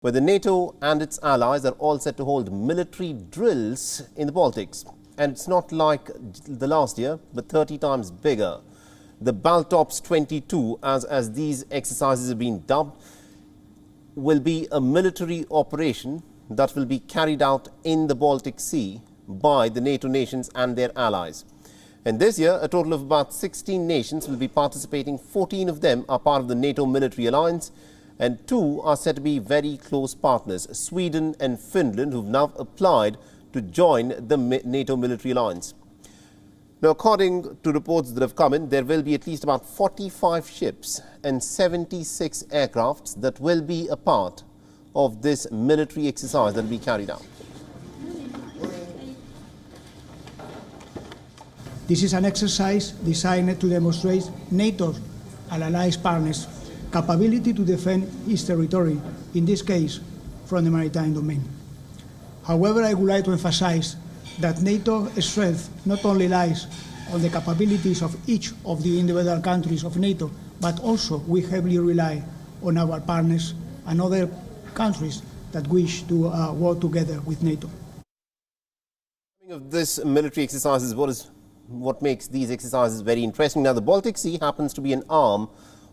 where the NATO and its allies are all set to hold military drills in the Baltics. And it's not like the last year, but 30 times bigger. The Baltops 22, as these exercises have been dubbed, will be a military operation that will be carried out in the Baltic Sea by the NATO nations and their allies. And this year, a total of about 16 nations will be participating. 14 of them are part of the NATO military alliance, and 2 are said to be very close partners, Sweden and Finland, who've now applied to join the NATO military alliance. Now, according to reports that have come in, there will be at least about 45 ships and 76 aircrafts that will be a part of this military exercise that will be carried out. This is an exercise designed to demonstrate NATO's and allies partners' capability to defend its territory, in this case, from the maritime domain. However, I would like to emphasize that NATO's strength not only lies on the capabilities of each of the individual countries of NATO, but also we heavily rely on our partners and other countries that wish to work together with NATO. Of this military exercise is what makes these exercises very interesting. Now, the Baltic Sea happens to be an arm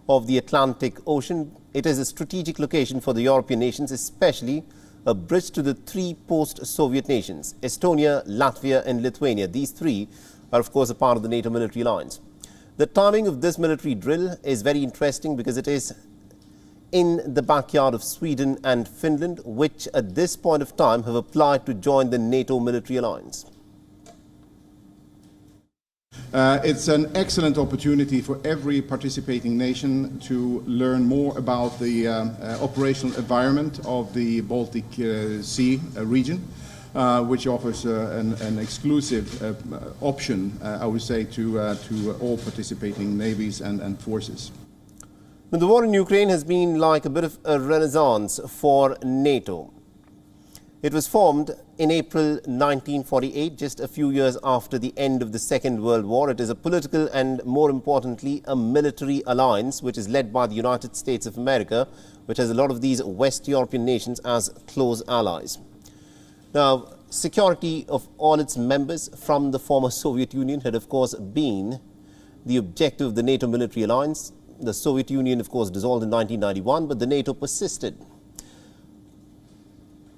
of the Atlantic Ocean. It is a strategic location for the European nations, especially a bridge to the 3 post-Soviet nations, Estonia, Latvia and Lithuania. These 3 are, of course, a part of the NATO military alliance. The timing of this military drill is very interesting because it is in the backyard of Sweden and Finland, which at this point of time have applied to join the NATO military alliance. It's an excellent opportunity for every participating nation to learn more about the operational environment of the Baltic Sea region, which offers an exclusive option, I would say, to all participating navies and forces. The war in Ukraine has been like a bit of a renaissance for NATO. It was formed in April 1948, just a few years after the end of the Second World War. It is a political and, more importantly, a military alliance which is led by the United States of America, which has a lot of these West European nations as close allies. Now, security of all its members from the former Soviet Union had, of course, been the objective of the NATO military alliance. The Soviet Union, of course, dissolved in 1991, but the NATO persisted.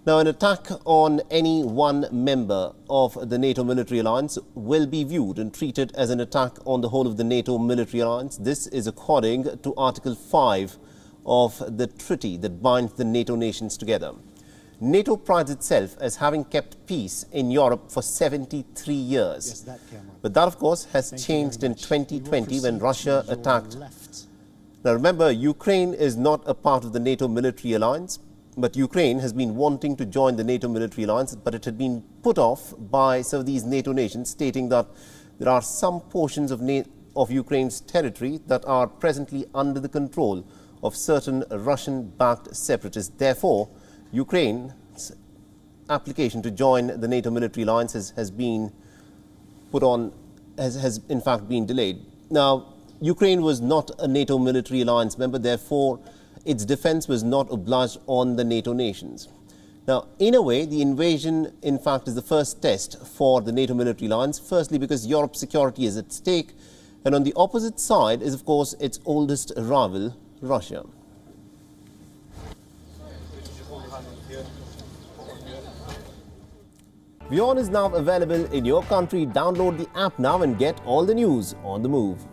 Now, an attack on any one member of the NATO military alliance will be viewed and treated as an attack on the whole of the NATO military alliance. This is according to Article 5 of the treaty that binds the NATO nations together. NATO prides itself as having kept peace in Europe for 73 years. But that, of course, has changed in 2020 when Russia attacked. Now, remember, Ukraine is not a part of the NATO military alliance. But Ukraine has been wanting to join the NATO military alliance, but it had been put off by some of these NATO nations, stating that there are some portions of Ukraine's territory that are presently under the control of certain Russian-backed separatists. Therefore, Ukraine's application to join the NATO military alliance has been put on, has in fact been delayed. Now, Ukraine was not a NATO military alliance member, therefore its defense was not obliged on the NATO nations. Now, in a way, the invasion, in fact, is the first test for the NATO military alliance, firstly because Europe's security is at stake, and on the opposite side is, of course, its oldest rival, Russia. WION is now available in your country. Download the app now and get all the news on the move.